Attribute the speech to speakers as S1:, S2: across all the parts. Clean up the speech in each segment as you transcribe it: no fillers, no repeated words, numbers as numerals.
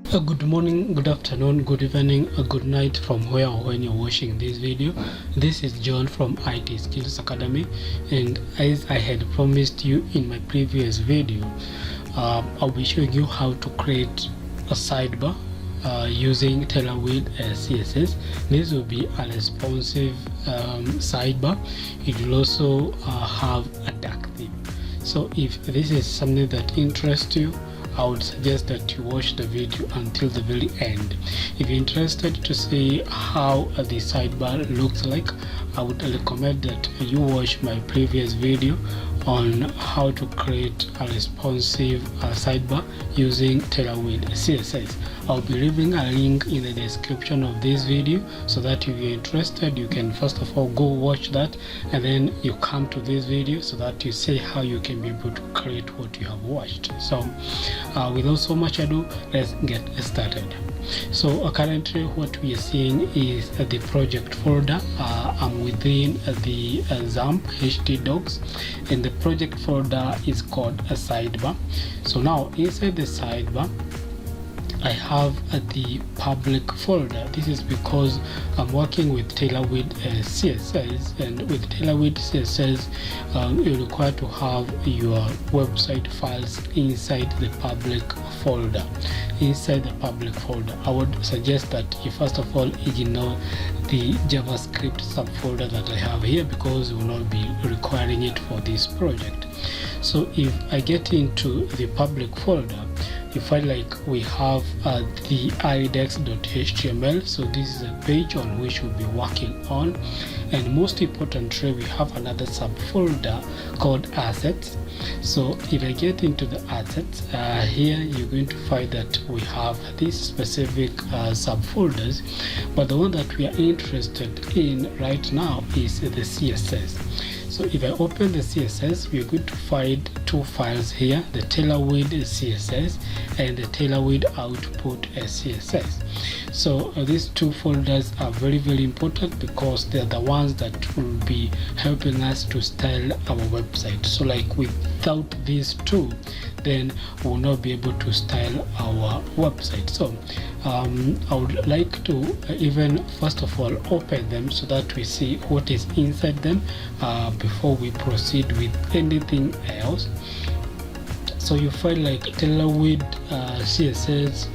S1: Good morning, good afternoon, good evening, good night from where or when you're watching this video. This is John from IT Skills Academy, and as I had promised you in my previous video, I'll be showing you how to create a sidebar using Tailwind Css. This will be a responsive sidebar. It will also have a dark theme. So if this is something that interests you, I would suggest that you watch the video until the very end. If you're interested to see how the sidebar looks like, I would recommend that you watch my previous video on how to create a responsive sidebar using Tailwind Css. I'll be leaving a link in the description of this video so that if you're interested, you can first of all go watch that, and then you come to this video so that you see how you can be able to create what you have watched. So without so much ado, let's get started. So currently what we are seeing is the project folder. I'm within the XAMPP htdocs, and the project folder is called a sidebar. So now inside the sidebar I have the public folder. This is because I'm working with Tailwind Css, and with Tailwind Css you're required to have your website files inside the public folder. Inside the public folder, I would suggest that you first of all ignore the JavaScript subfolder that I have here, because we will not be requiring it for this project. So if I get into the public folder, you find like we have the index.html. so this is a page on which we'll be working on, and most importantly we have another subfolder called assets. So if I get into the assets, here you're going to find that we have these specific subfolders, but the one that we are interested in right now is the CSS. So if I open the CSS, we're going to find two files here, the Tailwind CSS and the Tailwind output CSS. So these two folders are very important because they're the ones that will be helping us to style our website. So like without these two, then we will not be able to style our website. So I would like to even first of all open them so that we see what is inside them before we proceed with anything else. So you find like Tailwind CSS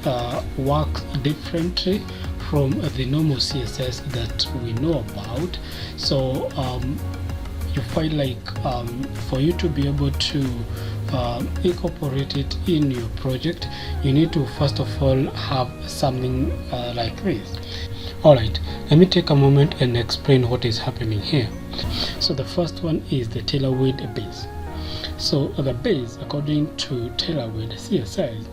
S1: works differently from the normal CSS that we know about. So you find like for you to be able to incorporate it in your project, you need to first of all have something like this. Alright, let me take a moment and explain what is happening here. So the first one is the Tailwind base. So the base, according to Tailwind CSS,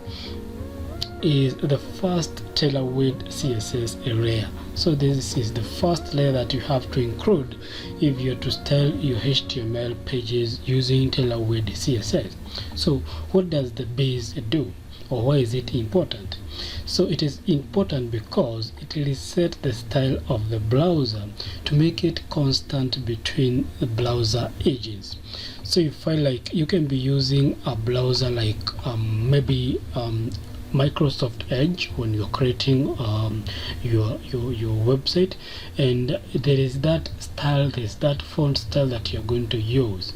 S1: is the first Tailwind CSS layer. So this is the first layer that you have to include if you're to style your HTML pages using Tailwind CSS. So what does the base do, or why is it important? So it is important because it will set the style of the browser to make it constant between the browser edges. So you find like you can be using a browser like maybe Microsoft Edge when you're creating your website, and there is that style, there's that font style that you're going to use,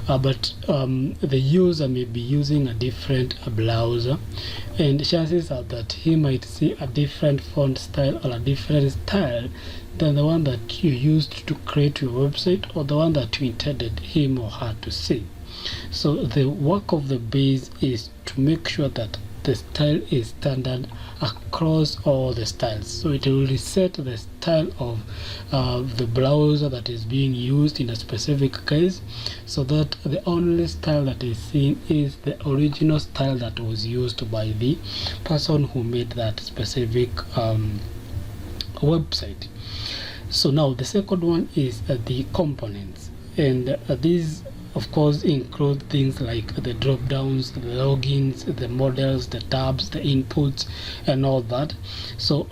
S1: but the user may be using a different browser, and chances are that he might see a different font style or a different style than the one that you used to create your website, or the one that you intended him or her to see. So the work of the base is to make sure that the style is standard across all the styles. So it will reset the style of the browser that is being used in a specific case, so that the only style that is seen is the original style that was used by the person who made that specific website. So now the second one is the components, and these of course include things like the drop downs, the logins, the models, the tabs, the inputs, and all that. So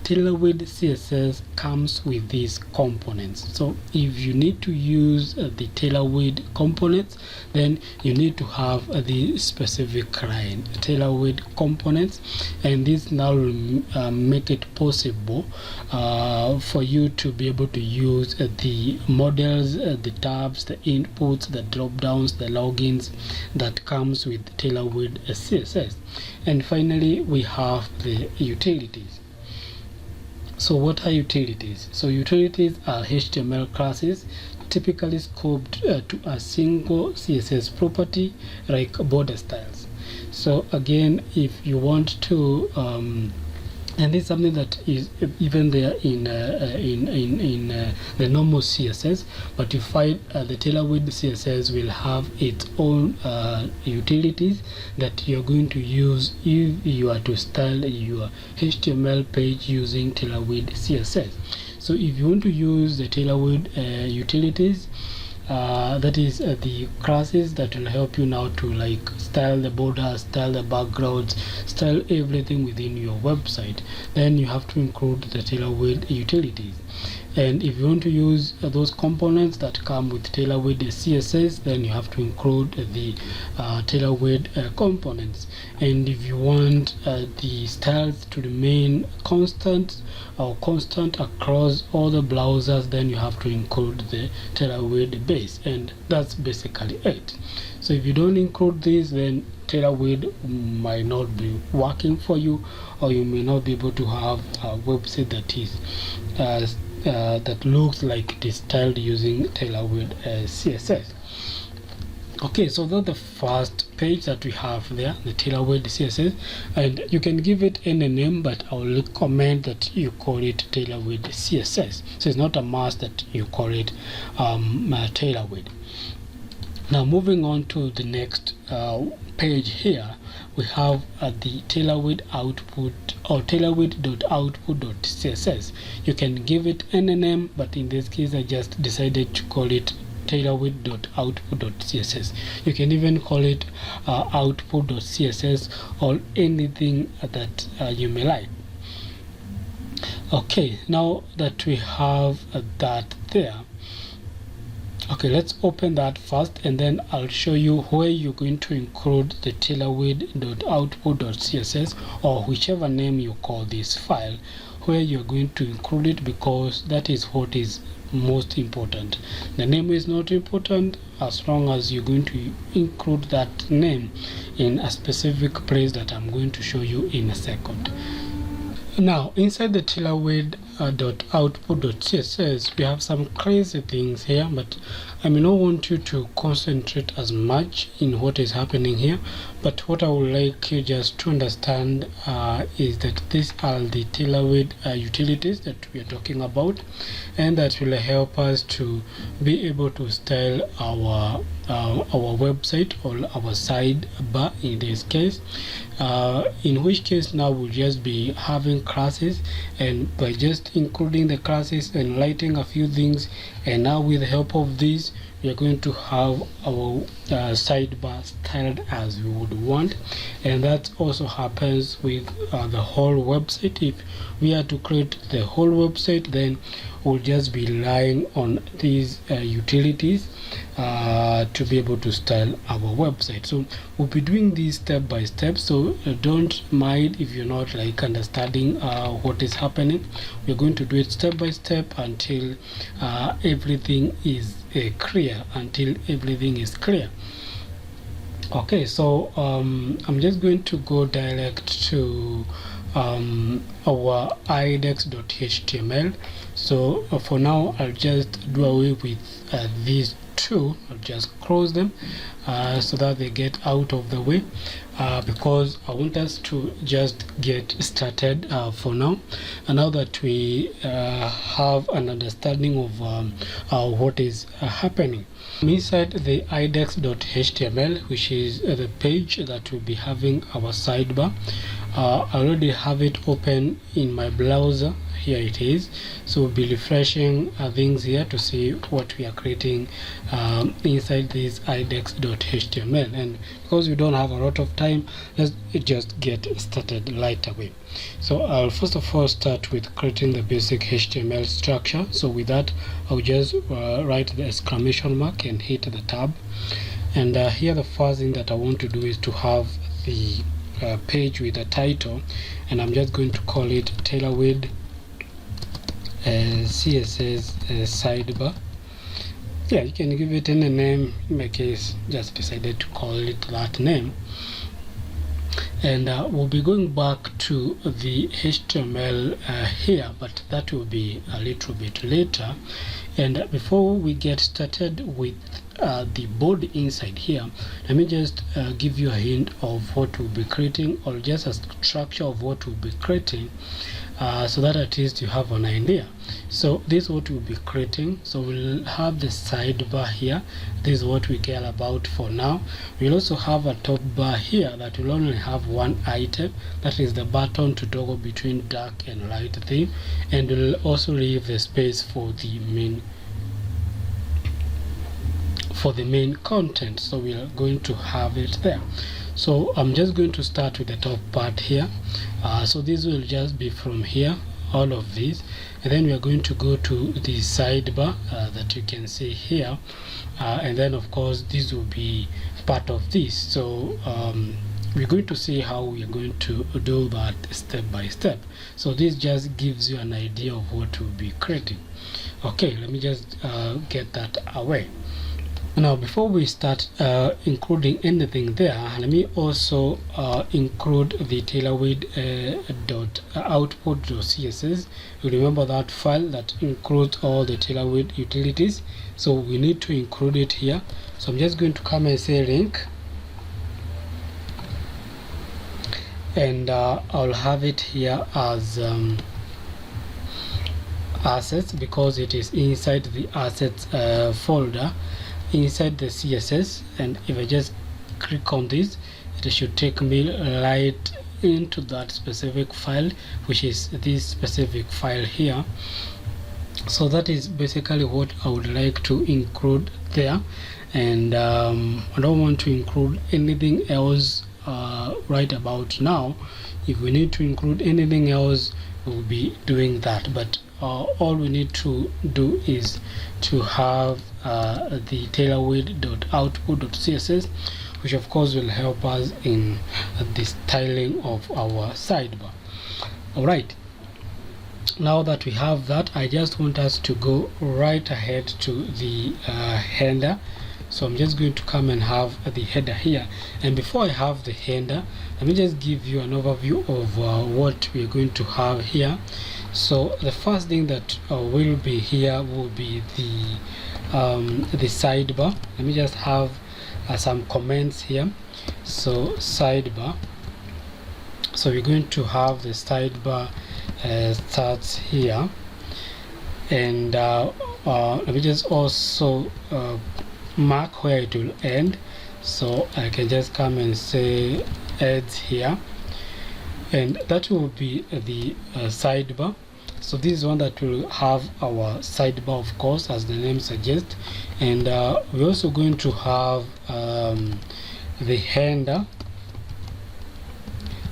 S1: Tailwind CSS comes with these components. So if you need to use the Tailwind components, then you need to have the specific client Tailwind components, and this now will make it possible for you to be able to use the models, the tabs, the inputs, the drop downs, the logins that comes with Tailwind CSS. And finally, we have the utilities. So what are utilities? So utilities are HTML classes typically scoped to a single CSS property like border styles. So again, if you want to and this is something that is even there in the normal CSS, but you find the Tailwind CSS will have its own utilities that you're going to use if you are to style your HTML page using Tailwind CSS. So if you want to use the Tailwind utilities, that is the classes that will help you now to like style the border, style the backgrounds, style everything within your website, then you have to include the Tailwind utilities. And if you want to use those components that come with Tailwind CSS, then you have to include the Tailwind components. And if you want the styles to remain constant or constant across all the browsers, then you have to include the Tailwind base, and that's basically it. So if you don't include this, then Tailwind might not be working for you, or you may not be able to have a website that is that looks like it is styled using Tailwind CSS. Okay, so that's the first page that we have there, the Tailwind CSS, and you can give it any name, but I will recommend that you call it Tailwind CSS. So it's not a must that you call it Tailwind. Now moving on to the next page here, we have the Tailwind output or Tailwind.output.css. You can give it any name, but in this case I just decided to call it Tailwind.output.css. You can even call it output.css or anything that you may like. Okay, now that we have that there, okay, let's open that first, and then I'll show you where you're going to include the Tailwind.output.css or whichever name you call this file, where you're going to include it, because that is what is most important. The name is not important as long as you're going to include that name in a specific place that I'm going to show you in a second. Now inside the Tailwind.output.css, we have some crazy things here, but I may not want you to concentrate as much in what is happening here. But what I would like you just to understand is that these are the Tailwind utilities that we are talking about, and that will help us to be able to style our website or our sidebar in this case, in which case now we'll just be having classes, and by just including the classes and lighting a few things, and now with the help of this we are going to have our sidebar styled as we would want. And that also happens with the whole website. If we are to create the whole website, then we'll just be relying on these utilities to be able to style our website. So we'll be doing this step by step, so don't mind if you're not like understanding what is happening. We're going to do it step by step until everything is clear. Okay, so I'm just going to go direct to our index.html. So for now I'll just do away with these two. I'll just close them so that they get out of the way, because I want us to just get started for now. And now that we have an understanding of what is happening inside the index.html, which is the page that will be having our sidebar, I already have it open in my browser. Here it is. So we'll be refreshing things here to see what we are creating inside this index.html. And because we don't have a lot of time, let's just get started right away. So I'll first of all start with creating the basic HTML structure. So with that, I'll just write the exclamation mark and hit the tab. And here the first thing that I want to do is to have the page with a title, and I'm just going to call it Tailwind Css Sidebar. Yeah, you can give it any name. In my case, just decided to call it that name. And we'll be going back to the HTML here, but that will be a little bit later. And before we get started with the body inside here, let me just give you a hint of what we'll be creating, or just a structure of what we'll be creating, so that at least you have an idea. So this is what we'll be creating. So we'll have the sidebar here. This is what we care about for now. We'll also have a top bar here that will only have one item, that is the button to toggle between dark and light theme, and we'll also leave the space for the main content. So we are going to have it there. So I'm just going to start with the top part here. So this will just be from here, all of these, and then we are going to go to the sidebar that you can see here, and then of course this will be part of this. So we're going to see how we are going to do that step by step. So this just gives you an idea of what we'll be creating. Okay, let me just get that away. Now before we start including anything there, let me also include the Tailwind.output.css. You remember that file that includes all the Tailwind utilities, so we need to include it here. So I'm just going to come and say link, and I'll have it here as assets, because it is inside the assets folder inside the CSS. And if I just click on this, it should take me right into that specific file, which is this specific file here. So that is basically what I would like to include there, and I don't want to include anything else right about now. If we need to include anything else, we'll be doing that, but all we need to do is to have the Tailwind.output.css, which of course will help us in the styling of our sidebar. Alright, now that we have that, I just want us to go right ahead to the header. So I'm just going to come and have the header here, and before I have the header, let me just give you an overview of what we're going to have here. So the first thing that will be here will be the sidebar. Let me just have some comments here. So sidebar, so we're going to have the sidebar starts here, and let me just also mark where it will end. So I can just come and say ends here, and that will be the sidebar. So this is one that will have our sidebar, of course, as the name suggests, and we're also going to have the header.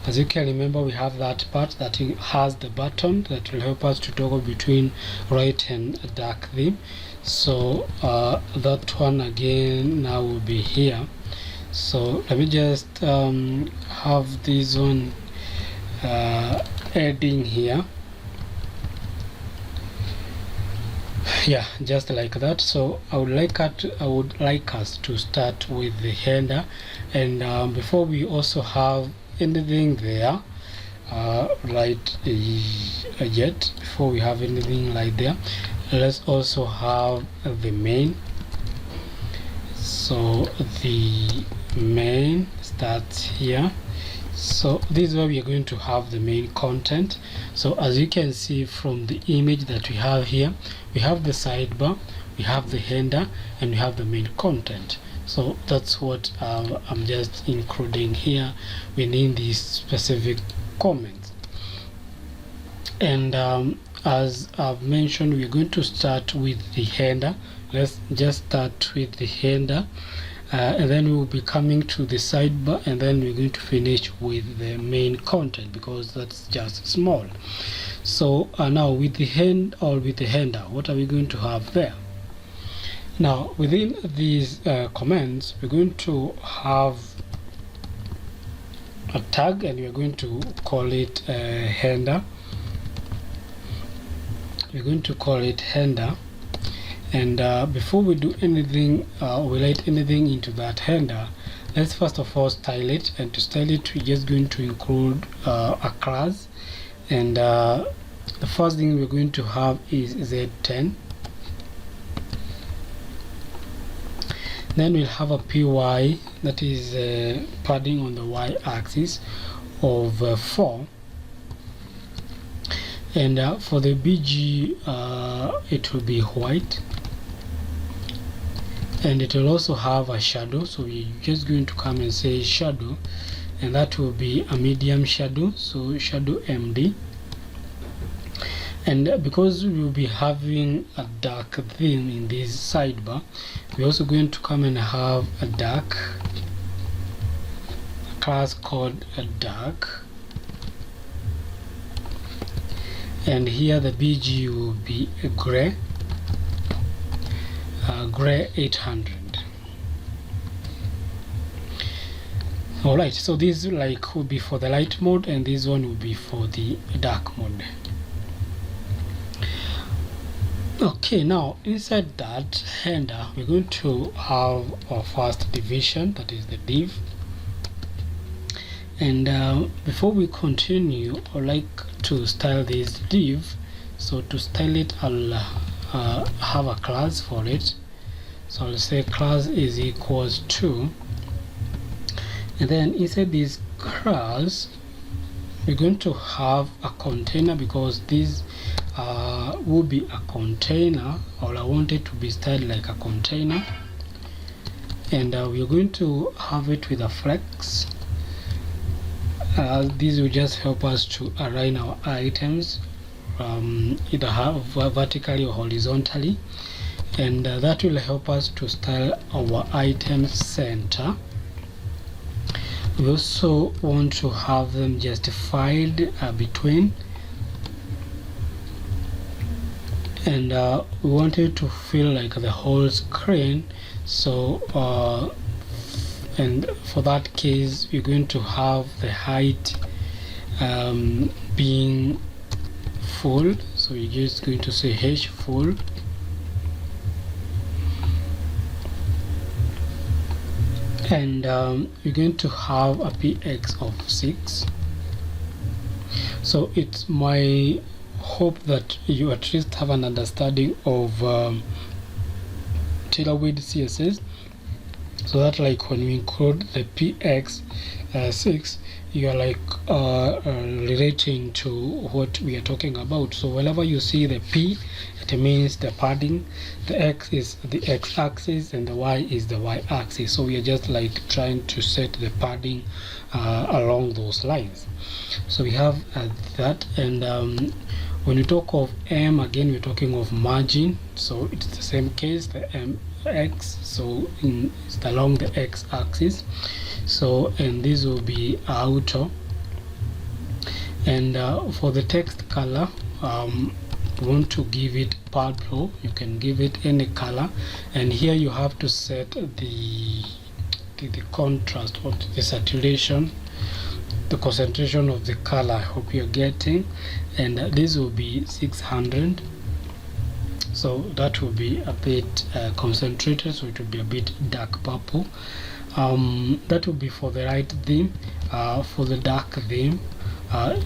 S1: As you can remember, we have that part that has the button that will help us to toggle between right and dark theme. So that one again now will be here. So let me just have this one adding here. Yeah, just like that. So I would like us to start with the header, and before we also have anything there right yet, before we have anything like there, let's also have the main. So the main starts here. So this is where we are going to have the main content. So as you can see from the image that we have here, we have the sidebar, we have the header, and we have the main content. So that's what I'm just including here within this specific comments. And as I've mentioned, we're going to start with the header. Let's just start with the header, and then we'll be coming to the sidebar, and then we're going to finish with the main content because that's just small. So now with the header, what are we going to have there? Now within these comments, we're going to have a tag, and we're going to call it header. We're going to call it header, and before we do anything, we write anything into that header, let's first of all style it. And to style it, we're just going to include a class, and the first thing we're going to have is Z10. Then we'll have a PY, that is padding on the y-axis of 4. And for the BG, it will be white, and it will also have a shadow. So we're just going to come and say shadow, and that will be a medium shadow, so shadow MD. And because we will be having a dark theme in this sidebar, we're also going to come and have a class called a dark. And here the BG will be a gray 800. Alright, so this will be for the light mode, and this one will be for the dark mode. Okay, now inside that header, we're going to have our first division, that is the div. And before we continue, I'd like to style this div. So to style it, I'll have a class for it. So I'll say class is equals to, and then inside this class, we're going to have a container, because this will be a container, or I want it to be styled like a container. And we're going to have it with a flex. This will just help us to align our items either vertically or horizontally, and that will help us to style our item center. We also want to have them justified between, and we want it to feel like the whole screen. So and for that case, we're going to have the height being full, so you're just going to say h full, and you're going to have a px of 6. So it's my hope that you at least have an understanding of Tailwind Css, so that like when we include the px 6, you are like relating to what we are talking about. So whenever you see the p, it means the padding, the x is the x-axis, and the y is the y-axis. So we are just like trying to set the padding along those lines. So we have that, and when you talk of m, again we're talking of margin, so it's the same case, the mx, so it's along the x-axis. So, and this will be auto, and for the text color, you want to give it purple, you can give it any color, and here you have to set the contrast or the saturation, the concentration of the color I hope you're getting, and this will be 600. So that will be a bit concentrated, so it will be a bit dark purple. That will be for the right theme. For the dark theme,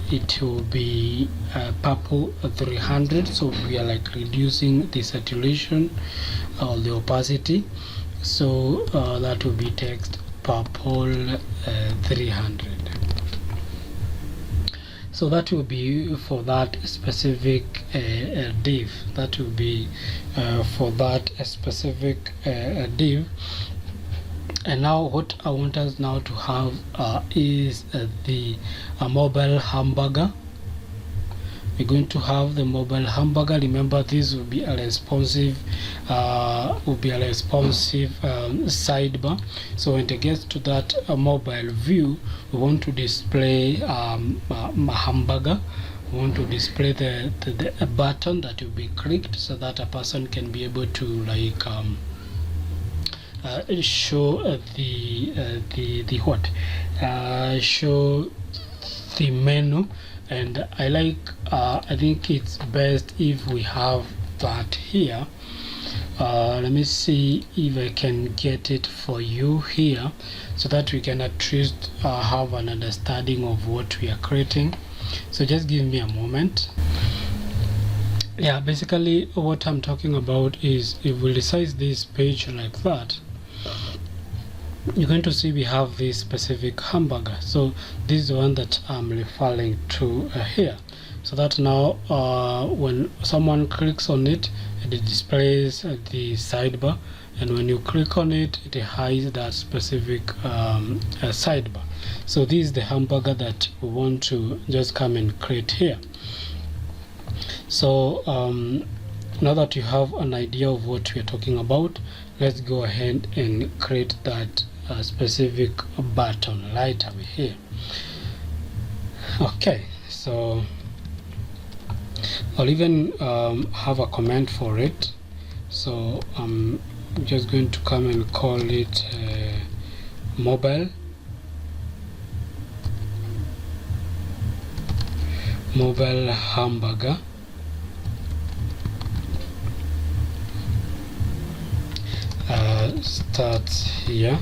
S1: it will be purple 300, so we are like reducing the saturation or the opacity, so that will be text purple 300. So that will be for that specific div. That will be for that specific div. And now what I want us now to have is the mobile hamburger. We're going to have the mobile hamburger. Remember, this will be a responsive sidebar. So when it gets to that mobile view, we want to display hamburger. We want to display the button that will be clicked, so that a person can be able to like show show the menu. And I think it's best if we have that here. Let me see if I can get it for you here, so that we can at least have an understanding of what we are creating. So just give me a moment. Yeah, basically what I'm talking about is, if we resize this page like that, you're going to see we have this specific hamburger. So this is the one that I'm referring to here, so that now when someone clicks on it, it displays the sidebar, and when you click on it, it hides that specific sidebar. So this is the hamburger that we want to just come and create here. So now that you have an idea of what we are talking about, let's go ahead and create that specific button right over here. Okay, so I'll even have a comment for it. So I'm just going to come and call it mobile hamburger. Starts here,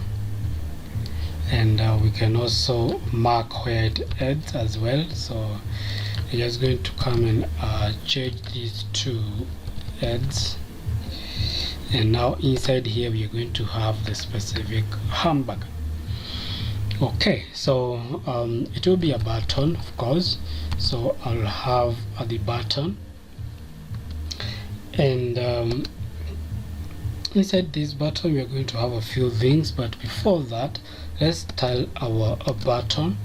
S1: and we can also mark where it ends as well. So we're just going to come and change these two ends, and now inside here we are going to have the specific hamburger. Okay, so it will be a button, of course. So I'll have the button, and inside this button we are going to have a few things, but before that, let's style our button.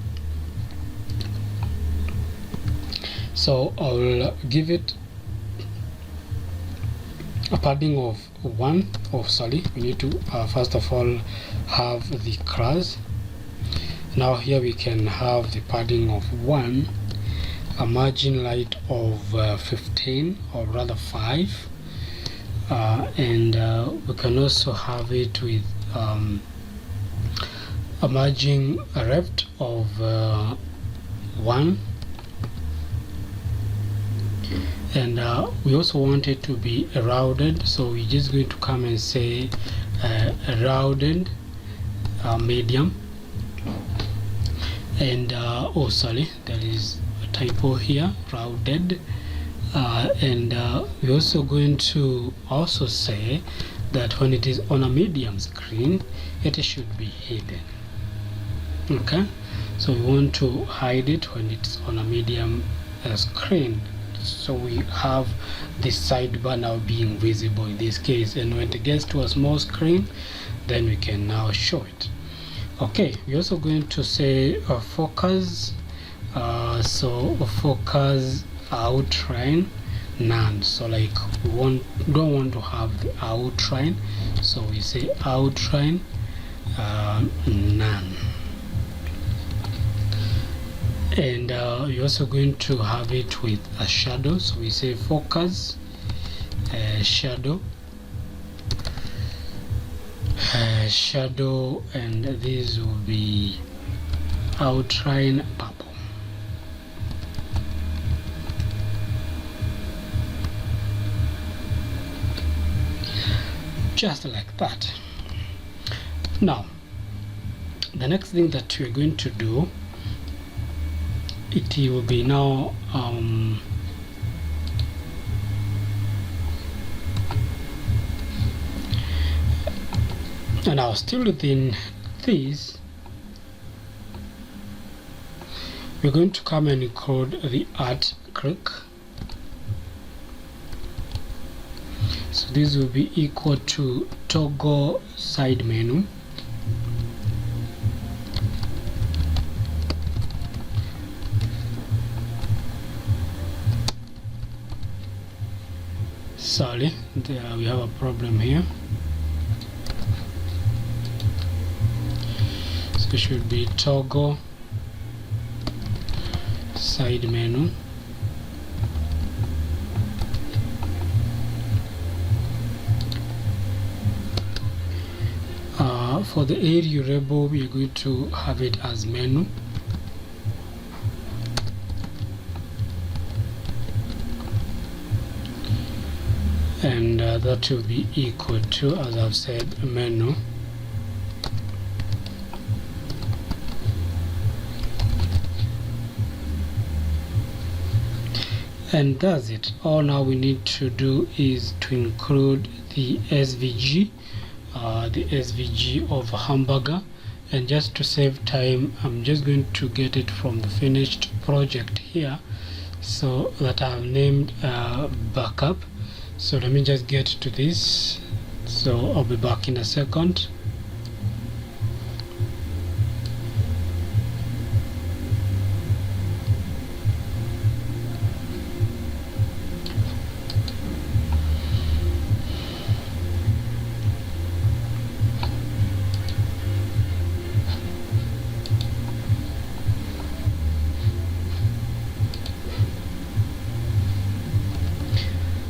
S1: So I'll give it a padding of 1. We need to first of all have the class. Now here we can have the padding of 1, a margin light of 15, or rather 5, and we can also have it with a margin left of 1, and we also want it to be rounded, so we're just going to come and say rounded medium. And there is a typo here, rounded, and we're also going to also say that when it is on a medium screen, it should be hidden. Okay, so we want to hide it when it's on a medium screen, so we have this sidebar now being visible in this case, and when it gets to a small screen, then we can now show it. Okay, we're also going to say focus, so focus outline none. So like we don't want to have the outline, so we say outline none. And we're also going to have it with a shadow, so we say focus shadow, shadow, and this will be outline purple. Just like that. Now the next thing that we're going to do, it will be now and now still within this, we're going to come and include the art click. So this will be equal to toggle side menu, sorry, we have a problem here. So it should be toggle side menu. For the area label, we are going to have it as menu. And that will be equal to, as I've said, menu. And that's it. All now we need to do is to include the SVG, of Hamburger. And just to save time, I'm just going to get it from the finished project here, so that I've named backup. So let me just get to this. So I'll be back in a second.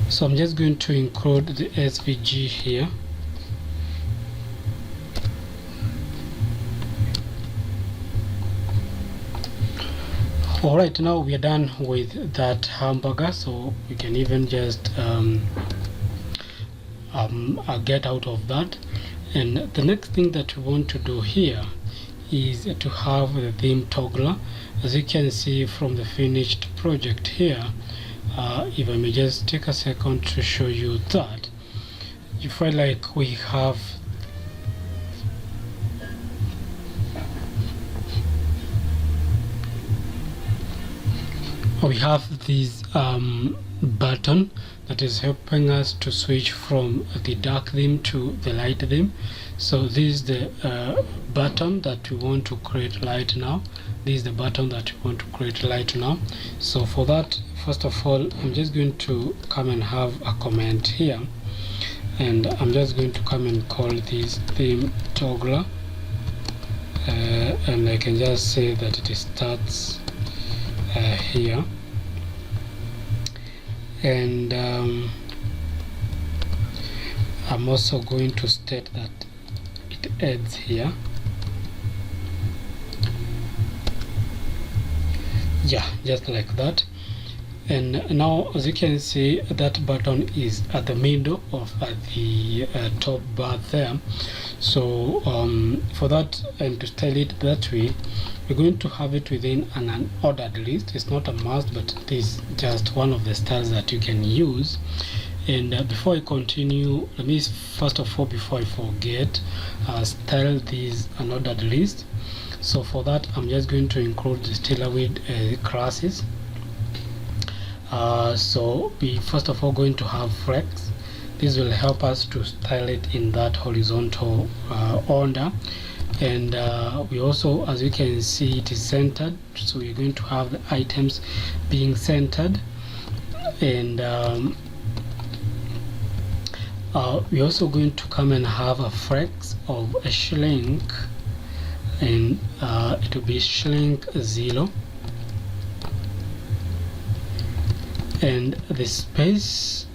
S1: So I'm just going to include the SVG here. Alright, now we are done with that Hamburger, so we can even just get out of that. And the next thing that we want to do here is to have the theme toggler. As you can see from the finished project here, if I may just take a second to show you that, you feel like we have this button that is helping us to switch from the dark theme to the light theme. So this is the button that we want to create light now. This is the button that we want to create light now. So for that, first of all, I'm just going to come and have a comment here, and I'm just going to come and call this theme toggler, and I can just say that it starts here, and I'm also going to state that it ends here. Yeah, just like that. And now, as you can see, that button is at the middle of the top bar there. So for that, and to style it that way, we're going to have it within an unordered list. It's not a must, but it is just one of the styles that you can use. And before I continue, let me first of all, before I forget, style this unordered list. So for that, I'm just going to include the Tailwind classes. So we first of all going to have flex. This will help us to style it in that horizontal order. And we also, as you can see, it is centered, so we're going to have the items being centered. And we're also going to come and have a flex of a shrink, and it will be shrink 0, and the space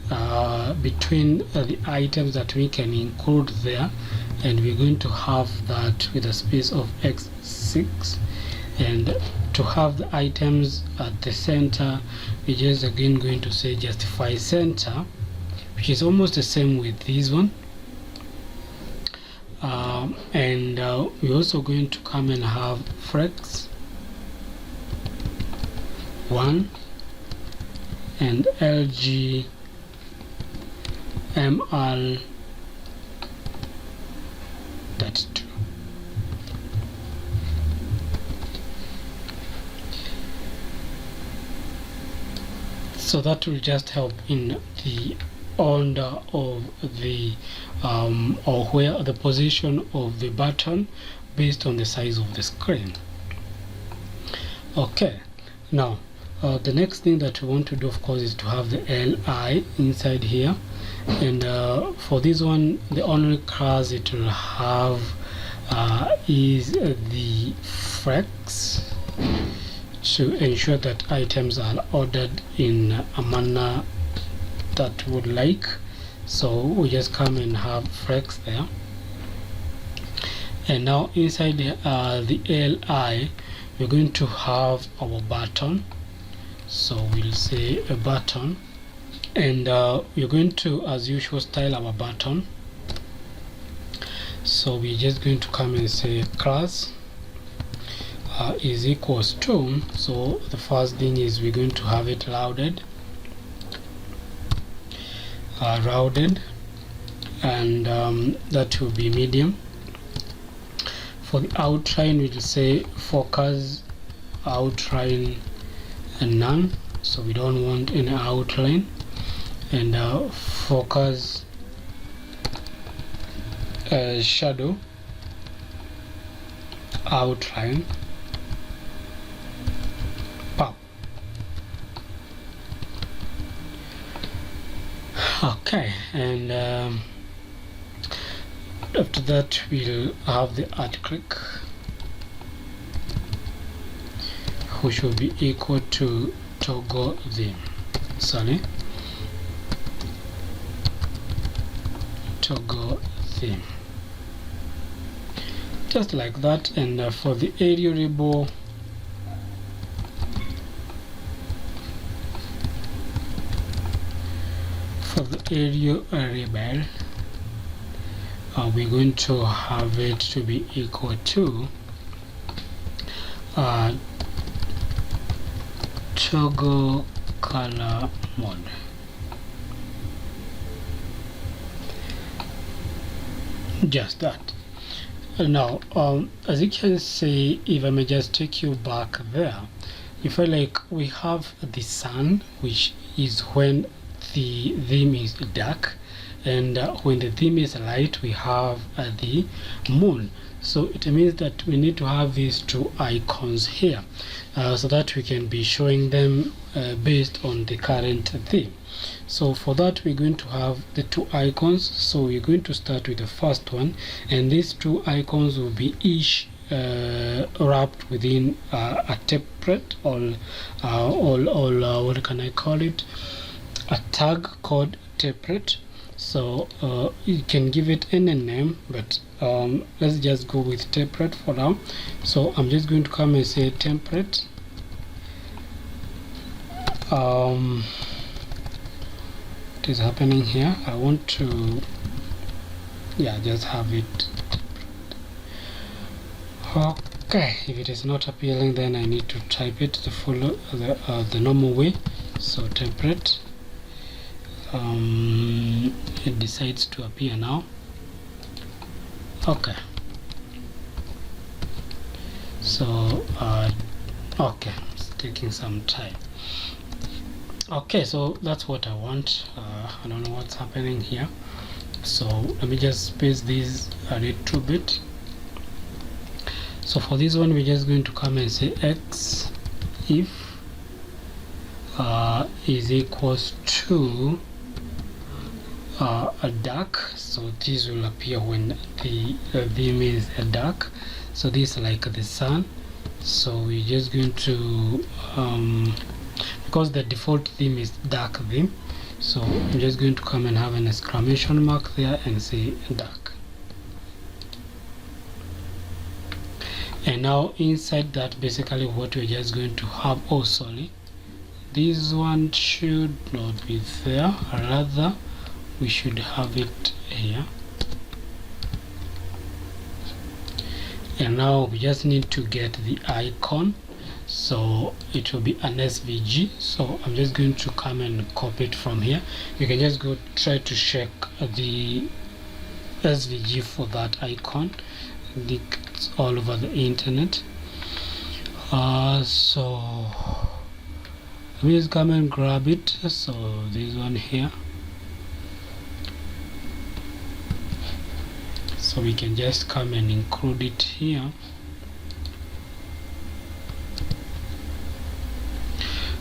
S1: between the items that we can include there, and we're going to have that with a space of x6. And to have the items at the center, we're just again going to say justify center, which is almost the same with this one. And we're also going to come and have flex 1 and LG MR that 2. So that will just help in the order of the or where the position of the button based on the size of the screen. Okay, now the next thing that we want to do, of course, is to have the LI inside here. And for this one, the only class it will have is the flex, to ensure that items are ordered in a manner that we would like. So we just come and have flex there. And now inside the li, we're going to have our button. So we'll say a button, and we're going to, as usual, style our button. So we're just going to come and say class is equals to, so the first thing is we're going to have it rounded, and that will be medium. For the outline, we'll say focus outline and none, so we don't want any outline. And focus shadow outline pop. Okay, and after that we'll have the alt click, which will be equal to toggle theme, toggle theme, just like that. And for the area label, we're going to have it to be equal to toggle color mode. Just that. Now as you can see, if I may just take you back there, you feel like we have the sun, which is when the theme is dark, and when the theme is light, we have the moon. So it means that we need to have these two icons here, so that we can be showing them based on the current theme. So for that, we're going to have the two icons. So we're going to start with the first one, and these two icons will be each wrapped within a template, or what can I call it, a tag called template. So you can give it any name, but let's just go with template for now. So I'm just going to come and say template. What is happening here? I want to, yeah, just have it. Okay, if it is not appearing, then I need to type it the normal way. So template. It decides to appear now. Okay, so okay, it's taking some time. Okay, so that's what I want. I don't know what's happening here, so let me just space this a little bit. So for this one, we're just going to come and say x if is equals to a dark. So this will appear when the theme is a dark. So this is like the sun. So we're just going to because the default theme is dark theme, so I'm just going to come and have an exclamation mark there and say dark. And now inside that, basically what we're just going to have, oh sorry, this one should not be there, rather we should have it here. And now we just need to get the icon, so it will be an SVG. So I'm just going to come and copy it from here. You can just go try to check the SVG for that icon. It's all over the internet. So let me just come and grab it. So this one here, so we can just come and include it here.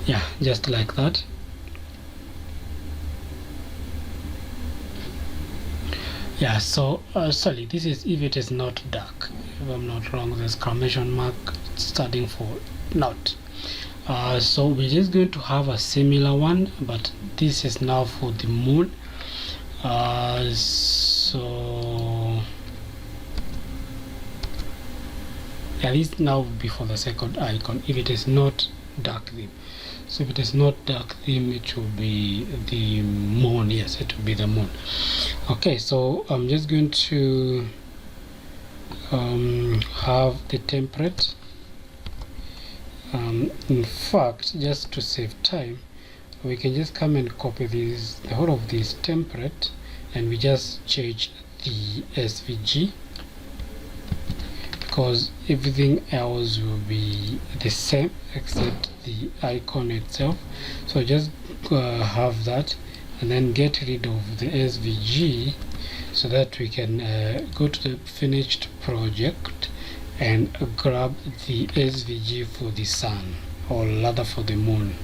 S1: Yeah, just like that. Yeah, so sorry, this is if it is not dark, if I'm not wrong, the exclamation mark starting for not. So we're just going to have a similar one, but this is now for the moon. So yeah, this now will be for the second icon if it is not dark theme. So if it is not dark theme, it will be the moon. Yes, it will be the moon. Okay, so I'm just going to have the template. In fact, just to save time, we can just come and copy this, the whole of this template, and we just change the SVG, because everything else will be the same except the icon itself. So just have that and then get rid of the SVG so that we can go to the finished project and grab the SVG for the sun, or rather for the moon.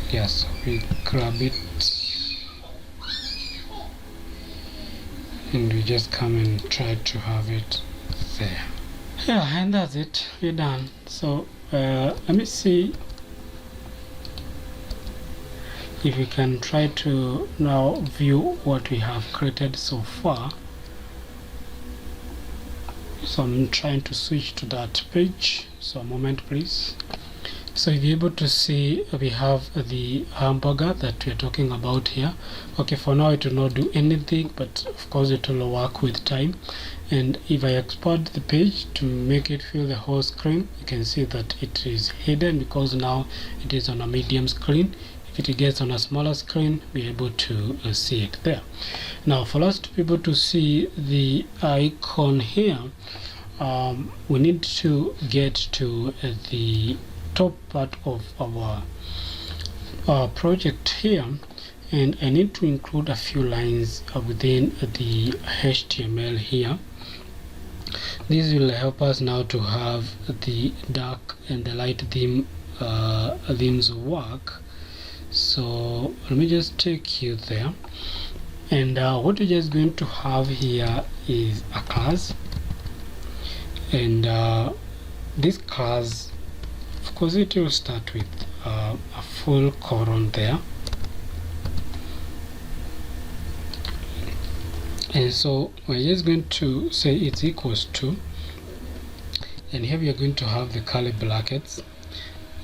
S1: Yes, we grab it and we just come and try to have it there. Yeah, and that's it, we're done. So let me see if we can try to now view what we have created so far. So I'm trying to switch to that page, so a moment please. So if you're able to see, we have the hamburger that we're talking about here. Okay, for now it will not do anything, but of course it will work with time. And if I export the page to make it fill the whole screen, you can see that it is hidden because now it is on a medium screen. If it gets on a smaller screen, we're able to see it there. Now for us to be able to see the icon here, we need to get to the top part of our project here, and I need to include a few lines within the HTML here. This will help us now to have the dark and the light theme themes work. So let me just take you there, and what we're just going to have here is a class, and this class, of course, it will start with a full colon there, and so we're just going to say it's equals to, and here we are going to have the curly brackets.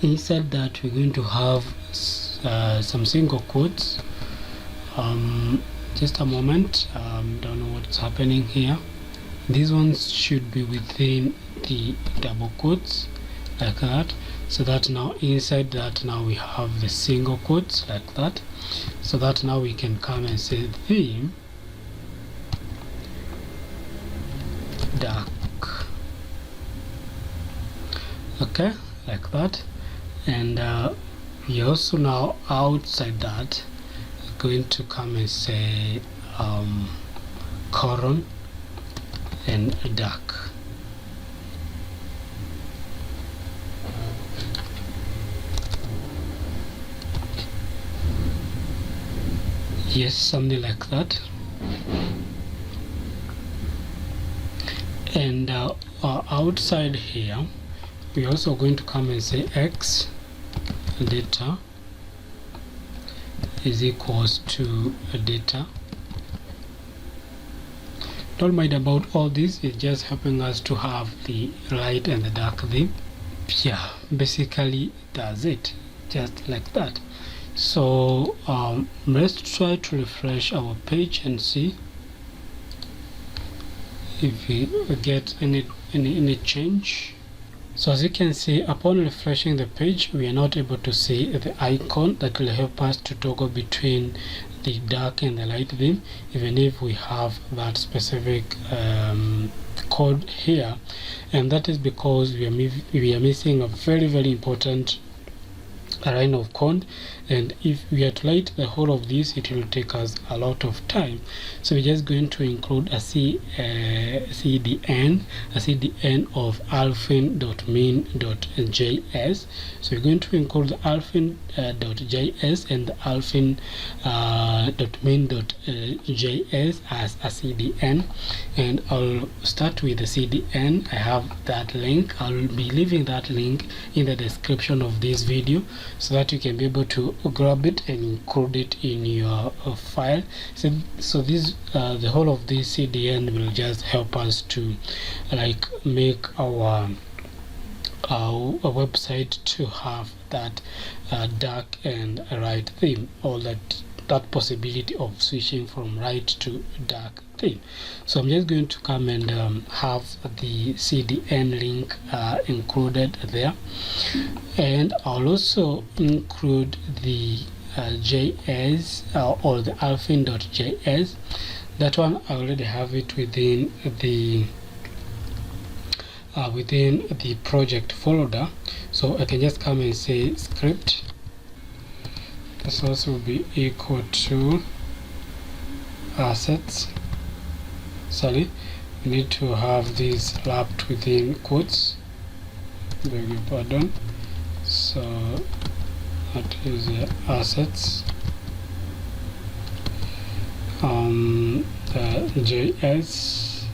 S1: Inside that, we're going to have some single quotes. Just a moment, don't know what's happening here. These ones should be within the double quotes like that, so that now inside that now we have the single quotes like that, so that now we can come and say theme dark. Okay, like that. And we also now outside that going to come and say colon and dark. Yes, something like that. And outside here we're also going to come and say x data is equals to data. Don't mind about all this, it's just helping us to have the light and the dark theme. Yeah, basically that's it, just like that. So let's try to refresh our page and see if we get any change. So as you can see, upon refreshing the page, we are not able to see the icon that will help us to toggle between the dark and the light theme, even if we have that specific code here. And that is because we are missing a very important a line of code, and if we are to write the whole of this, it will take us a lot of time. So we're just going to include a CDN of alphin.min.js. So we're going to include the alphin.js and the alphin.min.js as a CDN, and I'll start with the CDN. I have that link. I'll be leaving that link in the description of this video, so that you can be able to grab it and include it in your file. So this the whole of this CDN will just help us to like make our website to have that dark and light theme, or that possibility of switching from light to dark theme. So I'm just going to come and have the CDN link included there, and I'll also include the JS or the alphin.js. That one I already have it within the project folder, so I can just come and say script. The source will be equal to assets. Sorry, we need to have this wrapped within quotes. Beg your pardon. So that is the assets. The JS,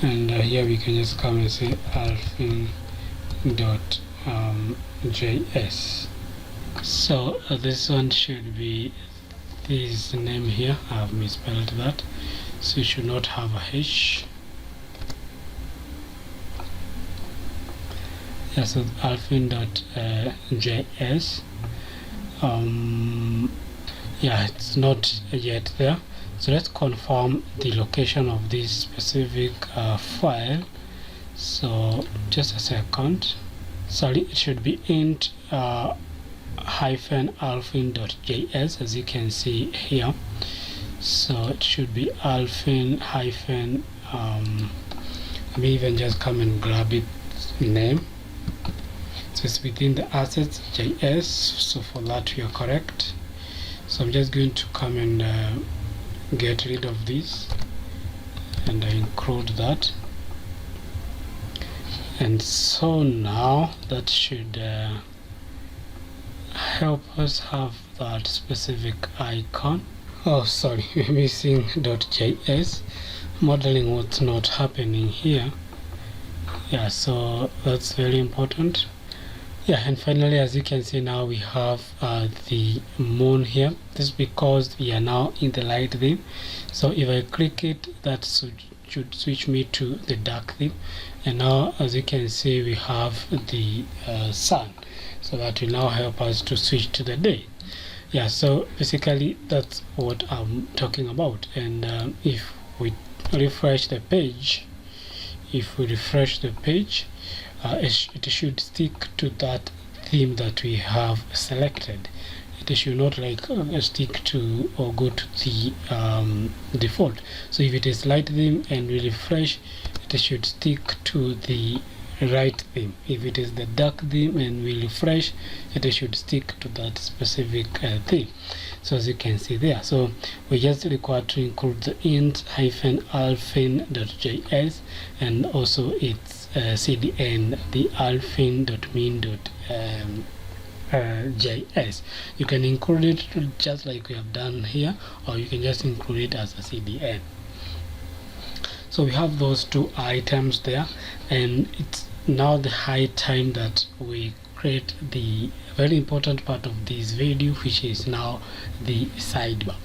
S1: and here we can just come and say alphin.js. So this one should be this name here. I have misspelled that, so it should not have a H. Yeah, so alphin.js. Yeah, it's not yet there, so let's confirm the location of this specific file. So just a second. Sorry, it should be int alphin.js, as you can see here. So it should be alphin hyphen let me even just come and grab it name. So it's within the assets JS, so for that we are correct. So I'm just going to come and get rid of this, and I include that. And so now that should help us have that specific icon. Oh, sorry, we're missing .js. Modeling what's not happening here. Yeah, so that's very important. Yeah, and finally, as you can see, now we have the moon here. This is because we are now in the light theme. So if I click it, that should switch me to the dark theme. And now, as you can see, we have the sun. So that will now help us to switch to the day. Yeah, so basically that's what I'm talking about. And if we refresh the page, it should stick to that theme that we have selected. It should not like stick to or go to the default. So if it is light theme and we refresh, it should stick to the right theme. If it is the dark theme and we refresh, it should stick to that specific theme. So as you can see there, so we just require to include the int alphin.js and also its CDN, the alphin.min.js. You can include it just like we have done here, or you can just include it as a CDN. So we have those two items there, and it's now the high time that we create the very important part of this video, which is now the sidebar.